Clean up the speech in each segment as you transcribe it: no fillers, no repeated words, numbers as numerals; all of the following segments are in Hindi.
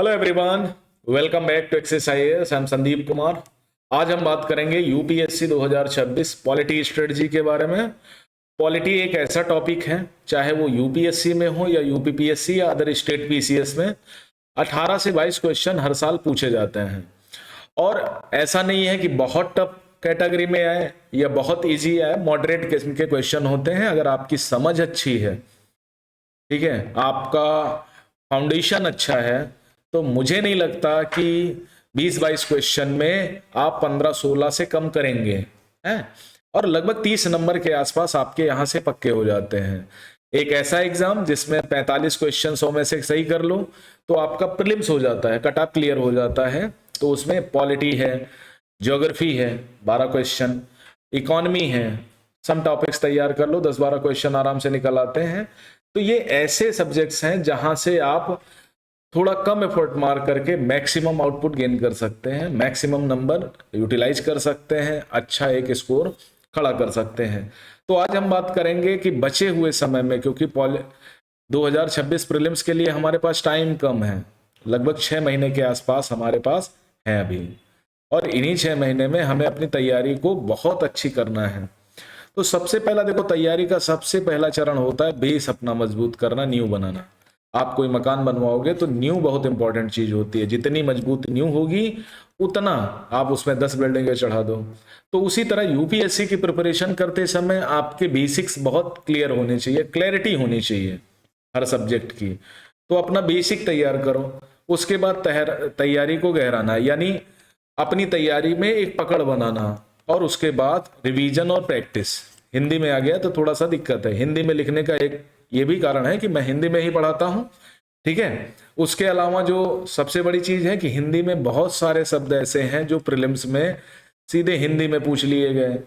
Hello everyone, welcome back to Access IAS. I am Sandeep Kumar. आज हम बात करेंगे यूपीएससी 2026 पॉलिटी स्ट्रेटजी के बारे में। पॉलिटी एक ऐसा टॉपिक है, चाहे वो यूपीएससी में हो या यूपीपीएससी या अदर स्टेट पीसीएस में, 18 से 22 क्वेश्चन हर साल पूछे जाते हैं। और ऐसा नहीं है कि बहुत टफ कैटेगरी में आए या बहुत इजी आए, मॉडरेट किस्म के क्वेश्चन होते हैं। अगर आपकी समझ अच्छी है, ठीक है, आपका फाउंडेशन अच्छा है, तो मुझे नहीं लगता कि 20-22 क्वेश्चन में आप 15-16 से कम करेंगे हैं। और लगभग 30 नंबर के आसपास आपके यहां से पक्के हो जाते हैं। एक ऐसा एग्जाम जिसमें 45 क्वेश्चन 100 में से सही कर लो तो आपका प्रीलिम्स हो जाता है, कट ऑफ क्लियर हो जाता है। तो उसमें पॉलिटी है, ज्योग्राफी है 12 क्वेश्चन, इकोनॉमी है, सम टॉपिक्स तैयार कर लो, 10-12 क्वेश्चन आराम से निकल आते हैं। तो ये ऐसे सब्जेक्ट्स हैं जहां से आप थोड़ा कम एफर्ट मार करके मैक्सिमम आउटपुट गेन कर सकते हैं, मैक्सिमम नंबर यूटिलाइज कर सकते हैं, अच्छा एक स्कोर खड़ा कर सकते हैं। तो आज हम बात करेंगे कि बचे हुए समय में, क्योंकि 2026 प्रीलिम्स के लिए हमारे पास टाइम कम है, लगभग 6 महीने के आसपास हमारे पास है अभी। और इन्हीं 6 महीने में हमें अपनी तैयारी को बहुत अच्छी करना है। तो सबसे पहला देखो, तैयारी का सबसे पहला चरण होता है बेस अपना मजबूत करना, नींव बनाना। आप कोई मकान बनवाओगे तो नींव बहुत इंपॉर्टेंट चीज होती है। जितनी मजबूत नींव होगी उतना आप उसमें 10 बिल्डिंगें चढ़ा दो। तो उसी तरह यूपीएससी की प्रिपरेशन करते समय आपके बेसिक्स बहुत क्लियर होने चाहिए, क्लैरिटी होनी चाहिए हर सब्जेक्ट की। तो अपना बेसिक तैयार करो, उसके बाद तैयारी को गहराना, यानी अपनी तैयारी में एक पकड़ बनाना, और उसके बाद रिवीजन और प्रैक्टिस। हिंदी में आ गया तो थोड़ा सा दिक्कत है, हिंदी में लिखने का एक ये भी कारण है कि मैं हिंदी में ही पढ़ाता हूं, ठीक है। उसके अलावा जो सबसे बड़ी चीज है कि हिंदी में बहुत सारे शब्द ऐसे हैं जो प्रीलिम्स में सीधे हिंदी में पूछ लिए गए,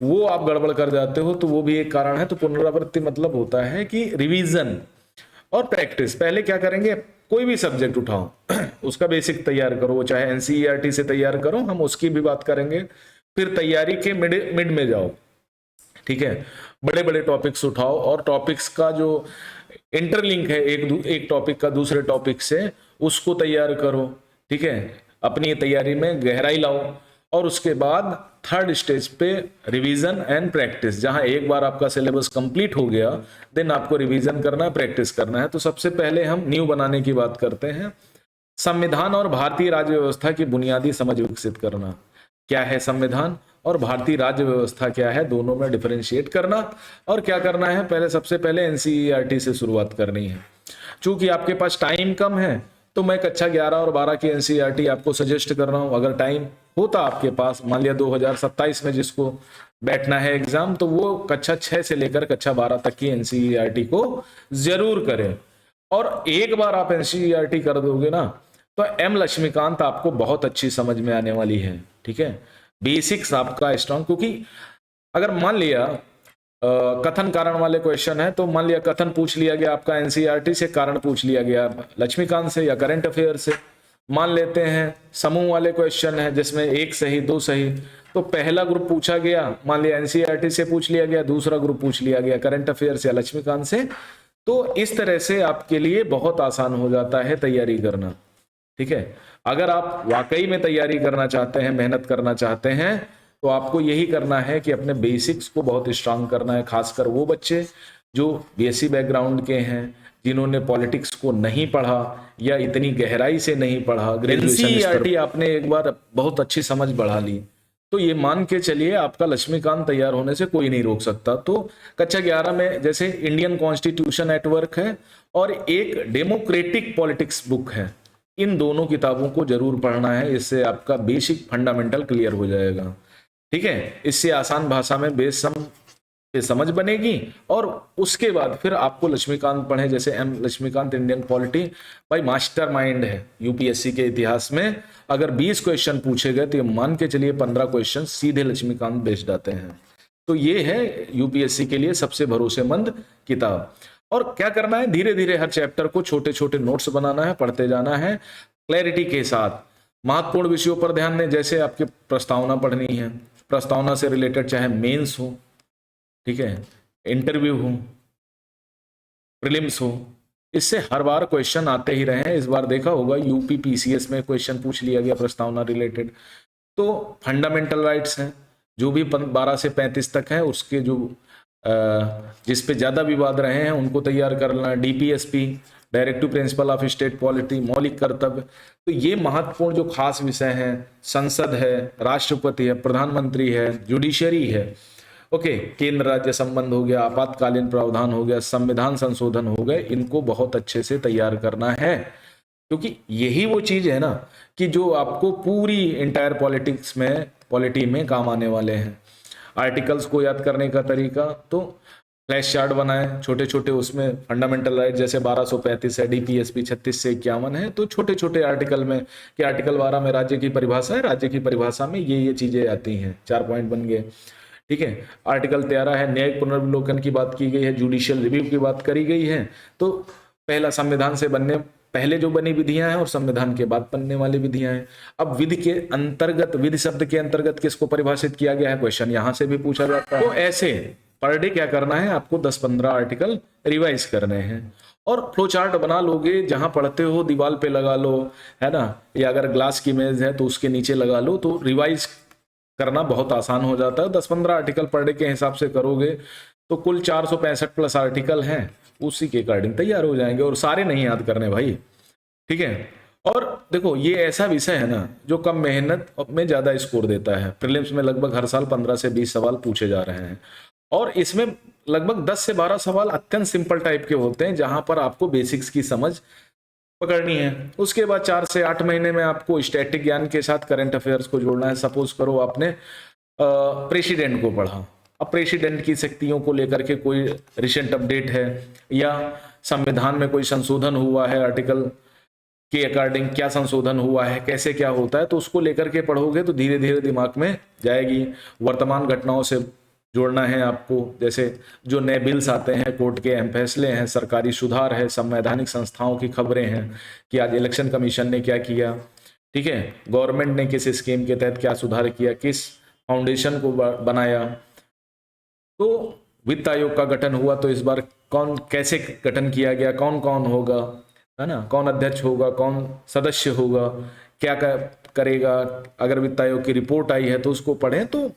वो आप गड़बड़ कर जाते हो, तो वो भी एक कारण है। तो पुनरावृत्ति मतलब होता है कि रिवीजन और प्रैक्टिस। पहले क्या करेंगे, कोई भी सब्जेक्ट उठाओ उसका बेसिक तैयार करो, वो चाहे एनसीईआरटी से तैयार करो, हम उसकी भी बात करेंगे। फिर तैयारी के मिड में जाओ, ठीक है, बड़े बड़े टॉपिक्स उठाओ और टॉपिक्स का जो इंटरलिंक है एक टॉपिक का दूसरे टॉपिक से, उसको तैयार करो, ठीक है। अपनी तैयारी में गहराई लाओ, और उसके बाद थर्ड स्टेज पे रिवीजन एंड प्रैक्टिस। जहां एक बार आपका सिलेबस कंप्लीट हो गया, देन आपको रिवीजन करना है, प्रैक्टिस करना है। तो सबसे पहले हम न्यू बनाने की बात करते हैं। संविधान और भारतीय राज्य व्यवस्था की बुनियादी समझ विकसित करना। क्या है संविधान और भारतीय राज्य व्यवस्था क्या है, दोनों में डिफरेंशिएट करना। और क्या करना है, पहले सबसे पहले एनसीईआरटी से शुरुआत करनी है। चूंकि आपके पास टाइम कम है, तो मैं कक्षा 11 और 12 की एनसीईआरटी आपको सजेस्ट कर रहा हूं। अगर टाइम होता आपके पास, मान लिया 2027 में जिसको बैठना है एग्जाम, तो वो कक्षा 6 से लेकर कक्षा 12 तक की एनसीईआरटी को जरूर करें। और एक बार आप एनसीईआरटी कर दोगे ना, तो एम लक्ष्मीकांत आपको बहुत अच्छी समझ में आने वाली है, ठीक है। बेसिक्स आपका स्ट्रांग, क्योंकि अगर मान लिया कथन कारण वाले क्वेश्चन है, तो मान लिया कथन पूछ लिया गया आपका एनसीईआरटी से, कारण पूछ लिया गया लक्ष्मीकांत से या करंट अफेयर से। मान लेते हैं समूह वाले क्वेश्चन है जिसमें 1 सही 2 सही, तो पहला ग्रुप पूछा गया, मान लिया एनसीईआरटी से पूछ लिया गया, दूसरा ग्रुप पूछ लिया गया करंट अफेयर या लक्ष्मीकांत से। तो इस तरह से आपके लिए बहुत आसान हो जाता है तैयारी करना, ठीक है। अगर आप वाकई में तैयारी करना चाहते हैं, मेहनत करना चाहते हैं, तो आपको यही करना है कि अपने बेसिक्स को बहुत स्ट्रांग करना है। खासकर वो बच्चे जो बीएससी बैकग्राउंड के हैं, जिन्होंने पॉलिटिक्स को नहीं पढ़ा या इतनी गहराई से नहीं पढ़ा, ग्रेजुएशन स्तर आपने एक बार बहुत अच्छी समझ बढ़ा ली, तो ये मान के चलिए आपका लक्ष्मीकांत तैयार होने से कोई नहीं रोक सकता। तो कक्षा 11 में जैसे इंडियन कॉन्स्टिट्यूशन एट वर्क है और एक डेमोक्रेटिक पॉलिटिक्स बुक है, इन दोनों किताबों को जरूर पढ़ना है। इससे आपका बेसिक फंडामेंटल क्लियर हो जाएगा, ठीक है। इससे आसान भाषा में बेस पे समझ बनेगी, और उसके बाद फिर आपको लक्ष्मीकांत पढ़े, जैसे एम लक्ष्मीकांत इंडियन पॉलिटी, भाई मास्टर माइंड है यूपीएससी के इतिहास में। अगर 20 क्वेश्चन पूछे गए तो ये मान के चलिए 15 क्वेश्चन सीधे लक्ष्मीकांत बेस्ड आते हैं। तो ये है यूपीएससी के लिए सबसे भरोसेमंद किताब। और क्या करना है, धीरे धीरे हर चैप्टर को छोटे छोटे नोट्स बनाना है, पढ़ते जाना है क्लैरिटी के साथ। महत्वपूर्ण विषयों पर ध्यान दें, जैसे आपकी प्रस्तावना पढ़नी है, प्रस्तावना से रिलेटेड चाहे मेंस हो, ठीक है, इंटरव्यू हो, प्रीलिम्स हो, इससे हर बार क्वेश्चन आते ही रहे हैं। इस बार देखा होगा यूपी पीसीएस में क्वेश्चन पूछ लिया गया प्रस्तावना रिलेटेड। तो फंडामेंटल राइट्स हैं जो भी 12 से 35 तक है, उसके जो जिस पे ज्यादा विवाद रहे हैं उनको तैयार करना। DPSP, directive principle of state polity, मौलिक कर्तव्य। तो ये महत्वपूर्ण जो खास विषय हैं, संसद है, राष्ट्रपति है, प्रधानमंत्री है, जुडिशरी है, ओके, केंद्र राज्य संबंध हो गया, आपातकालीन प्रावधान हो गया, संविधान संशोधन हो गए, इनको बहुत अच्छे से तैयार करना है। क्योंकि यही वो चीज है ना कि जो आपको पूरी इंटायर पॉलिटिक्स में, पॉलिटी में काम आने वाले हैं। आर्टिकल्स को याद करने का तरीका, तो फ्लैश चार्ट बनाए छोटे छोटे, उसमें फंडामेंटल राइट जैसे 1235 है, डीपीएसपी 36 से 51 है, तो छोटे छोटे आर्टिकल में कि आर्टिकल 12 में राज्य की परिभाषा है, राज्य की परिभाषा में ये चीजें आती हैं, 4 पॉइंट बन गए। ठीक है। आर्टिकल 13 है, न्यायिक पुनर्विलोकन की बात की गई है, जुडिशियल रिव्यू की बात करी गई है। तो पहला संविधान से बनने पहले जो बनी विधियां हैं और संविधान के बाद बनने वाली विधियां हैं। अब विधि के अंतर्गत, विधि शब्द के अंतर्गत किसको परिभाषित किया गया है, क्वेश्चन यहां से भी पूछा जाता है। तो ऐसे पर डे क्या करना है आपको, 10-15 आर्टिकल रिवाइज करने हैं। और फ्लो चार्ट बना लोगे, जहां पढ़ते हो दीवार पे लगा लो, है ना, या अगर ग्लास की इमेज है तो उसके नीचे लगा लो, तो रिवाइज करना बहुत आसान हो जाता है। 10-15 आर्टिकल पर डे के हिसाब से करोगे तो कुल 465 प्लस आर्टिकल हैं, उसी के अकॉर्डिंग तैयार हो जाएंगे। और सारे नहीं याद करने भाई, ठीक है। और देखो ये ऐसा विषय है ना जो कम मेहनत में ज्यादा स्कोर देता है। प्रीलिम्स में लगभग हर साल 15 से 20 सवाल पूछे जा रहे हैं, और इसमें लगभग 10 से 12 सवाल अत्यंत सिंपल टाइप के होते हैं, जहां पर आपको बेसिक्स की समझ पकड़नी है। उसके बाद 4 से 8 महीने में आपको स्टैटिक ज्ञान के साथ करंट अफेयर्स को जोड़ना है। सपोज करो आपने प्रेसिडेंट को पढ़ा, अब प्रेसिडेंट की शक्तियों को लेकर के कोई रिसेंट अपडेट है, या संविधान में कोई संशोधन हुआ है, आर्टिकल के अकॉर्डिंग क्या संशोधन हुआ है, कैसे क्या होता है, तो उसको लेकर के पढ़ोगे तो धीरे धीरे दिमाग में जाएगी। वर्तमान घटनाओं से जोड़ना है आपको, जैसे जो नए बिल्स आते हैं, कोर्ट के अहम फैसले हैं, सरकारी सुधार है, संवैधानिक संस्थाओं की खबरें हैं कि आज इलेक्शन कमीशन ने क्या किया, ठीक है, गवर्नमेंट ने किस स्कीम के तहत क्या सुधार किया, किस फाउंडेशन को बनाया। तो वित्त आयोग का गठन हुआ तो इस बार कौन कैसे गठन किया गया, कौन कौन होगा, है ना, कौन अध्यक्ष होगा, कौन सदस्य होगा, क्या करेगा। अगर वित्त आयोग की रिपोर्ट आई है तो उसको पढ़ें। तो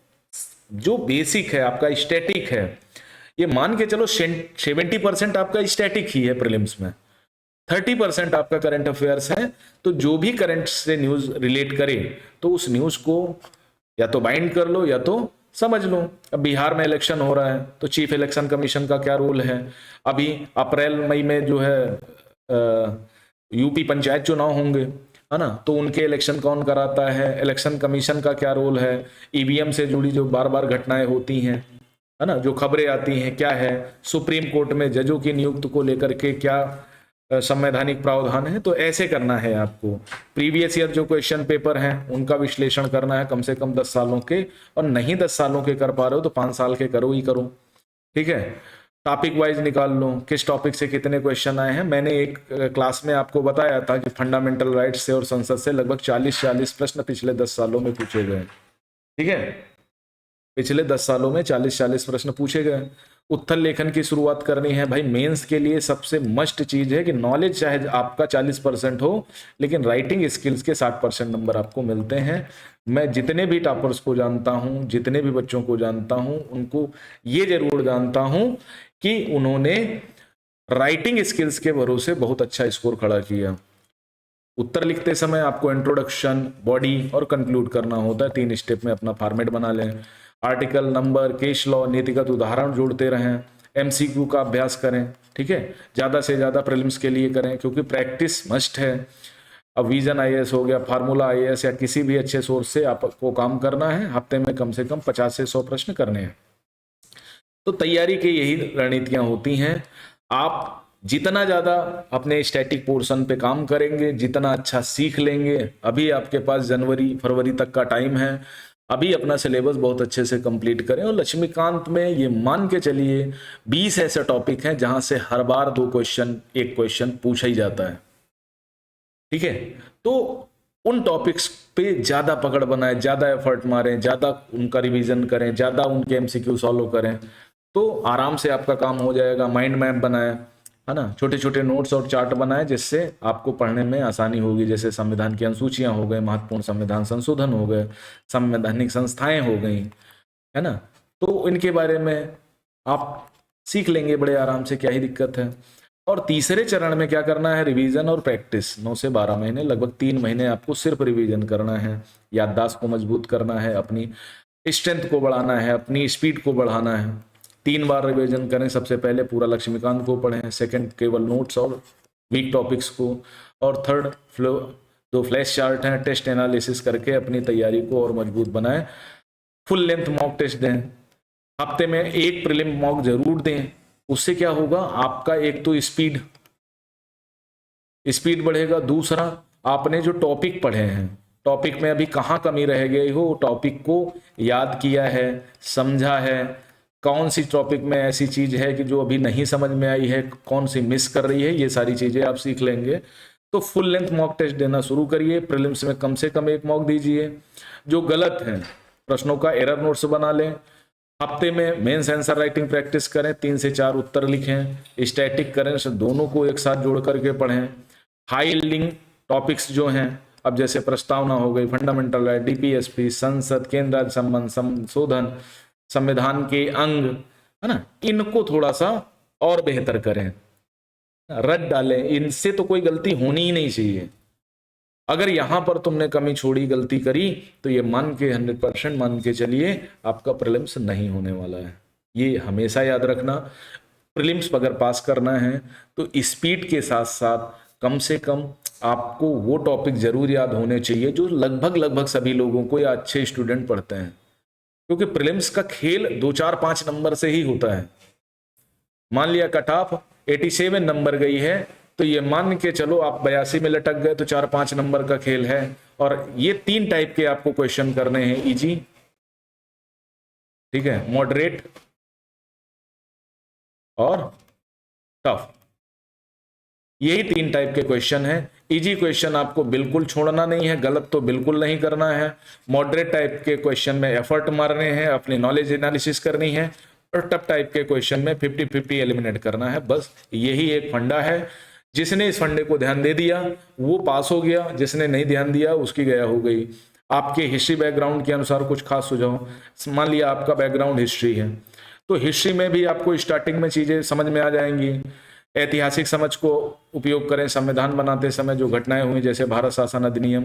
जो बेसिक है आपका स्टैटिक है, ये मान के चलो 70% आपका स्टैटिक ही है प्रीलिम्स में, 30% आपका करंट अफेयर्स है। तो जो भी करंट से न्यूज रिलेट करे तो उस न्यूज को या तो बाइंड कर लो या तो समझ लो। अब बिहार में इलेक्शन हो रहा है तो चीफ इलेक्शन कमीशन का क्या रोल है। अभी अप्रैल मई में जो है यूपी पंचायत चुनाव होंगे, है ना, तो उनके इलेक्शन कौन कराता है, इलेक्शन कमीशन का क्या रोल है, ईवीएम से जुड़ी जो बार बार घटनाएं होती हैं, है ना, जो खबरें आती हैं क्या है, सुप्रीम कोर्ट में जजों की नियुक्ति को लेकर के क्या संवैधानिक प्रावधान है। तो ऐसे करना है आपको। प्रीवियस ईयर जो क्वेश्चन पेपर हैं उनका विश्लेषण करना है, कम से कम 10 सालों के, और नहीं 10 सालों के कर पा रहे हो तो 5 साल के करो ही करो, ठीक है। टॉपिक वाइज निकाल लो किस टॉपिक से कितने क्वेश्चन आए हैं। मैंने एक क्लास में आपको बताया था कि फंडामेंटल राइट्स से और संसद से लगभग 40-40 प्रश्न पिछले 10 सालों में पूछे गए, ठीक है। पिछले 10 सालों में 40-40 प्रश्न पूछे गए। उत्तर लेखन की शुरुआत करनी है भाई। मेंस के लिए सबसे मस्ट चीज है कि नॉलेज चाहे आपका 40% हो, लेकिन राइटिंग स्किल्स के 60% नंबर आपको मिलते हैं। मैं जितने भी टॉपर्स को जानता हूं, जितने भी बच्चों को जानता हूं, उनको ये जरूर जानता हूं कि उन्होंने राइटिंग स्किल्स के भरोसे बहुत अच्छा स्कोर खड़ा किया। उत्तर लिखते समय आपको इंट्रोडक्शन, बॉडी और कंक्लूड करना होता है। 3 स्टेप में अपना फॉर्मेट बना लें। आर्टिकल, नंबर, केस लॉ, नीतिगत उदाहरण जोड़ते रहें। एमसीक्यू का अभ्यास करें, ठीक है, ज्यादा से ज्यादा प्रीलिम्स के लिए करें क्योंकि प्रैक्टिस मस्ट है। अब विजन आईएएस हो गया, फार्मूला आईएएस, या किसी भी अच्छे सोर्स से आपको काम करना है। हफ्ते में कम से कम 50 से 100 प्रश्न करने हैं। तो तैयारी की यही रणनीतियां होती हैं। आप जितना ज्यादा अपने स्टैटिक पोर्शन पे काम करेंगे, जितना अच्छा सीख लेंगे। अभी आपके पास जनवरी-फरवरी तक का टाइम है। अभी अपना सिलेबस बहुत अच्छे से कंप्लीट करें। और लक्ष्मीकांत में ये मान के चलिए 20 ऐसे टॉपिक हैं जहां से हर बार 2 क्वेश्चन, 1 क्वेश्चन पूछा ही जाता है, ठीक है। तो उन टॉपिक्स पे ज्यादा पकड़ बनाए, ज्यादा एफर्ट मारें, ज्यादा उनका रिवीजन करें, ज्यादा उनके एमसीक्यू सॉल्व करें, तो आराम से आपका काम हो जाएगा। माइंड मैप बनाएं, है ना, छोटे छोटे नोट्स और चार्ट बनाए जिससे आपको पढ़ने में आसानी होगी। जैसे संविधान की अनुसूचियां हो गए, महत्वपूर्ण संविधान संशोधन हो गए, संवैधानिक संस्थाएं हो गई, है ना, तो इनके बारे में आप सीख लेंगे बड़े आराम से, क्या ही दिक्कत है। और तीसरे चरण में क्या करना है, रिवीजन और प्रैक्टिस। 9 से 12 महीने, लगभग 3 महीने आपको सिर्फ रिवीजन करना है, याददाश्त को मजबूत करना है, अपनी स्ट्रेंथ को बढ़ाना है, अपनी स्पीड को बढ़ाना है। 3 बार रिवीजन करें। सबसे पहले पूरा लक्ष्मीकांत को पढ़ें, सेकंड केवल नोट्स और वीक टॉपिक्स को, और थर्ड दो फ्लैश चार्ट हैं, टेस्ट एनालिसिस करके अपनी तैयारी को और मजबूत बनाएं। फुल लेंथ मॉक टेस्ट दें, हफ्ते में एक प्रीलिम मॉक जरूर दें। उससे क्या होगा, आपका एक तो स्पीड बढ़ेगा, दूसरा आपने जो टॉपिक पढ़े हैं, टॉपिक में अभी कहाँ कमी रह गई हो, टॉपिक को याद किया है, समझा है, कौन सी टॉपिक में ऐसी चीज है कि जो अभी नहीं समझ में आई है, कौन सी मिस कर रही है, ये सारी चीजें आप सीख लेंगे। तो फुल लेंथ मॉक टेस्ट देना शुरू करिए। प्रीलिम्स में कम से कम एक मॉक दीजिए। जो गलत है प्रश्नों का एरर नोट्स बना लें। हफ्ते में मेंस आंसर राइटिंग प्रैक्टिस करें, 3 से 4 उत्तर लिखें। स्टैटिक करें, दोनों को एक साथ जोड़ करके पढ़ें। हाई लिंक टॉपिक्स जो हैं, अब जैसे प्रस्तावना हो गई, फंडामेंटल राइट, डीपीएसपी, संसद, केंद्र राज्य संबंध, संशोधन, संविधान के अंग, है ना, इनको थोड़ा सा और बेहतर करें, रट डालें। इनसे तो कोई गलती होनी ही नहीं चाहिए। अगर यहां पर तुमने कमी छोड़ी, गलती करी, तो ये मान के 100% मान के चलिए आपका प्रीलिम्स नहीं होने वाला है। ये हमेशा याद रखना। प्रीलिम्स अगर पास करना है तो स्पीड के साथ साथ कम से कम आपको वो टॉपिक जरूर याद होने चाहिए जो लगभग सभी लोगों को या अच्छे स्टूडेंट पढ़ते हैं, क्योंकि प्रीलिम्स का खेल 2 4 5 नंबर से ही होता है। मान लिया कट ऑफ 87 नंबर गई है, तो ये मान के चलो आप 82 में लटक गए, तो 4-5 नंबर का खेल है। और ये 3 टाइप के आपको क्वेश्चन करने हैं, इजी, ठीक है, मॉडरेट और टफ। यही 3 टाइप के क्वेश्चन हैं। इजी क्वेश्चन आपको बिल्कुल छोड़ना नहीं है, गलत तो बिल्कुल नहीं करना है। मॉडरेट टाइप के क्वेश्चन में एफर्ट मारने हैं, अपनी नॉलेज एनालिसिस करनी है, और टफ टाइप के क्वेश्चन में 50-50 एलिमिनेट करना है। बस यही एक फंडा है। जिसने इस फंडे को ध्यान दे दिया वो पास हो गया, जिसने नहीं ध्यान दिया उसकी गया हो गई। आपके हिस्ट्री बैकग्राउंड के अनुसार कुछ खास सुझाव। मान लिया आपका बैकग्राउंड हिस्ट्री है, तो हिस्ट्री में भी आपको स्टार्टिंग में चीजें समझ में आ जाएंगी। ऐतिहासिक समझ को उपयोग करें। संविधान बनाते समय जो घटनाएं हुई, जैसे भारत शासन अधिनियम,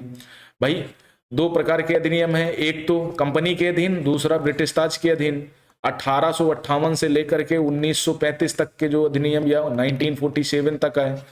भाई 2 प्रकार के अधिनियम है, एक तो कंपनी के अधीन, दूसरा ब्रिटिश ताज के अधीन। 1858 से लेकर के 1935 तक के जो अधिनियम या 1947 तक है,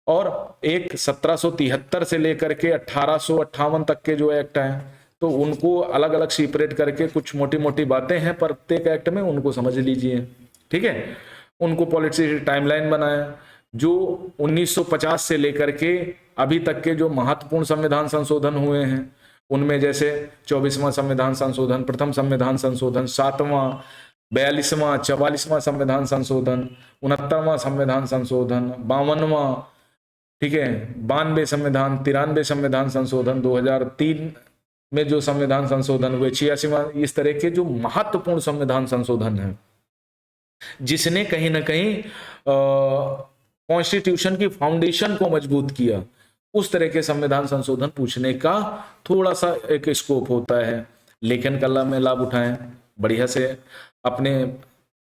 और एक 1773 से लेकर के 1858 तक के जो एक्ट हैं, तो उनको अलग अलग सेपरेट करके कुछ मोटी मोटी बातें हैं प्रत्येक एक्ट में, उनको समझ लीजिए, ठीक है। उनको पॉलिसी टाइमलाइन बनाया। जो 1950 से लेकर के अभी तक के जो महत्वपूर्ण संविधान संशोधन हुए हैं, उनमें जैसे 24वां संविधान संशोधन, प्रथम संविधान संशोधन, 7वां, 42वां, 44वां संविधान संशोधन, 69वां संविधान संशोधन, 52वां, ठीक है, 92 संविधान, 93 संविधान संशोधन, 2003 में जो संविधान संशोधन हुए, 86वां, इस तरह के जो महत्वपूर्ण संविधान संशोधन है, जिसने कहीं ना कहीं कॉन्स्टिट्यूशन की फाउंडेशन को मजबूत किया, उस तरह के संविधान संशोधन पूछने का थोड़ा सा एक स्कोप होता है। लेखन कला में लाभ उठाएं बढ़िया से।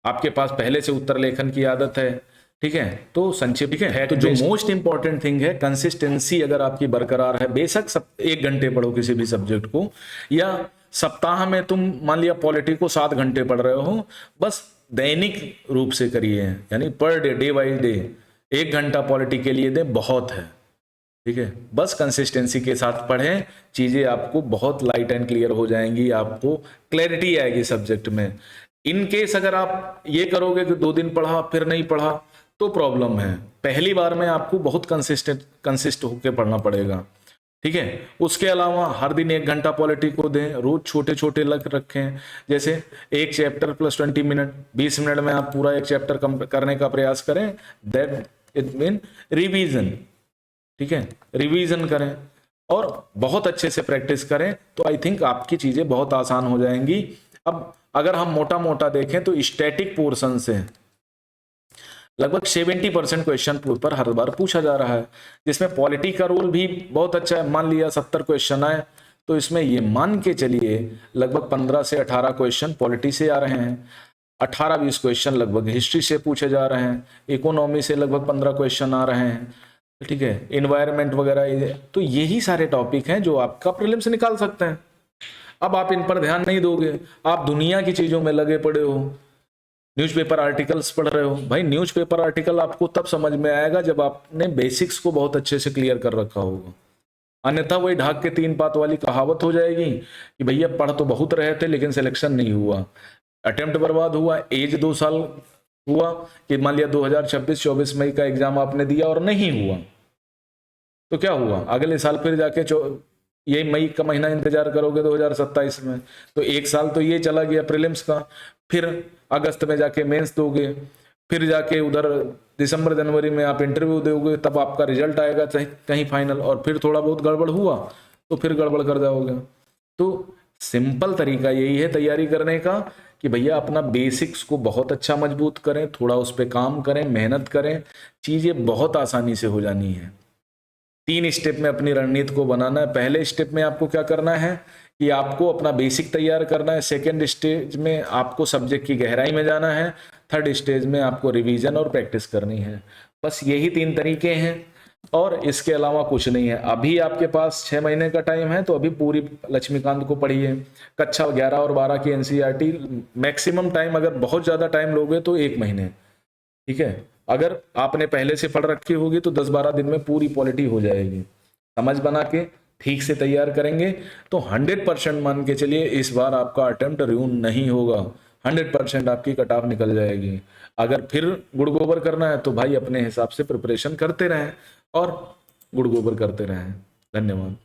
आपके पास पहले से उत्तर लेखन की आदत है, ठीक है, तो संक्षिप्त, ठीक है। तो जो मोस्ट इंपॉर्टेंट थिंग है, कंसिस्टेंसी अगर आपकी बरकरार है, बेशक 1 घंटे पढ़ो किसी भी सब्जेक्ट को, या सप्ताह में तुम मान लिया पॉलिटी को 7 घंटे पढ़ रहे हो, बस दैनिक रूप से करिए, यानी per day, day by day 1 घंटा पॉलिटी के लिए दें, बहुत है, ठीक है। बस कंसिस्टेंसी के साथ पढ़ें, चीजें आपको बहुत लाइट एंड क्लियर हो जाएंगी, आपको क्लैरिटी आएगी सब्जेक्ट में। इन केस अगर आप ये करोगे कि 2 दिन पढ़ा फिर नहीं पढ़ा, तो प्रॉब्लम है। पहली बार में आपको बहुत कंसिस्ट होकर पढ़ना पड़ेगा, ठीक है। उसके अलावा हर दिन 1 घंटा पॉलिटी को दें, रोज छोटे छोटे लक्ष्य रखें, जैसे एक चैप्टर प्लस 20 मिनट, 20 मिनट में आप पूरा एक चैप्टर करने का प्रयास करें। दैट इट मीन रिवीजन, ठीक है, रिवीजन करें और बहुत अच्छे से प्रैक्टिस करें, तो आई थिंक आपकी चीजें बहुत आसान हो जाएंगी। अब अगर हम मोटा मोटा देखें तो स्टैटिक पोर्शन से लगभग 70% क्वेश्चन पेपर हर बार पूछा जा रहा है, जिसमें पॉलिटी का रोल भी बहुत अच्छा है। मान लिया 70 क्वेश्चन आए तो इसमें ये मान के चलिए लगभग 15 से 18 क्वेश्चन पॉलिटी से आ रहे हैं, 18-20 क्वेश्चन लगभग हिस्ट्री से पूछे जा रहे हैं, इकोनॉमी से लगभग 15 क्वेश्चन आ रहे हैं, ठीक है, इन्वायरमेंट वगैरह। तो यही सारे टॉपिक हैं जो आपका प्रीलिम्स निकाल सकते हैं। अब आप इन पर ध्यान नहीं दोगे, आप दुनिया की चीजों में लगे पड़े हो, न्यूज़पेपर आर्टिकल्स पढ़ रहे हो। भाई न्यूज़पेपर आर्टिकल आपको तब समझ में आएगा जब आपने बेसिक्स को बहुत अच्छे से क्लियर कर रखा होगा, अन्यथा वही ढाक के 3 पात वाली कहावत हो जाएगी कि भैया पढ़ तो बहुत रहे थे लेकिन सिलेक्शन नहीं हुआ, अटेम्प्ट बर्बाद हुआ, एज 2 साल हुआ कि मान लिया 2026-24 मई का एग्जाम आपने दिया और नहीं हुआ, तो क्या हुआ, अगले साल फिर जाके यही मई का महीना इंतजार करोगे 2027 में, तो 1 साल तो ये चला गया प्रीलिम्स का। फिर अगस्त में जाके मेंस दोगे, फिर जाके उधर दिसंबर जनवरी में आप इंटरव्यू दोगे, तब आपका रिजल्ट आएगा कहीं फाइनल, और फिर थोड़ा बहुत गड़बड़ हुआ तो फिर गड़बड़ कर जाओगे। तो सिंपल तरीका यही है तैयारी करने का कि भैया अपना बेसिक्स को बहुत अच्छा मजबूत करें, थोड़ा उस पर काम करें, मेहनत करें, चीजें बहुत आसानी से हो जानी है। 3 स्टेप में अपनी रणनीति को बनाना है। पहले स्टेप में आपको क्या करना है कि आपको अपना बेसिक तैयार करना है, सेकेंड स्टेज में आपको सब्जेक्ट की गहराई में जाना है, थर्ड स्टेज में आपको रिवीजन और प्रैक्टिस करनी है। बस यही 3 तरीके हैं और इसके अलावा कुछ नहीं है। अभी आपके पास 6 महीने का टाइम है, तो अभी पूरी लक्ष्मीकांत को पढ़िए, कक्षा 11 और 12 की एनसीईआरटी, मैक्सिमम टाइम अगर बहुत ज्यादा टाइम लोगे तो 1 महीने, ठीक है। अगर आपने पहले से पढ़ रखी होगी तो 10-12 दिन में पूरी पॉलिटी हो जाएगी। समझ बना के ठीक से तैयार करेंगे तो 100% मान के चलिए इस बार आपका अटेम्प्ट रियून नहीं होगा, 100% आपकी कट ऑफ निकल जाएगी। अगर फिर गुड़ गोबर करना है तो भाई अपने हिसाब से प्रिपरेशन करते रहें और गुड़ गोबर करते रहें। धन्यवाद।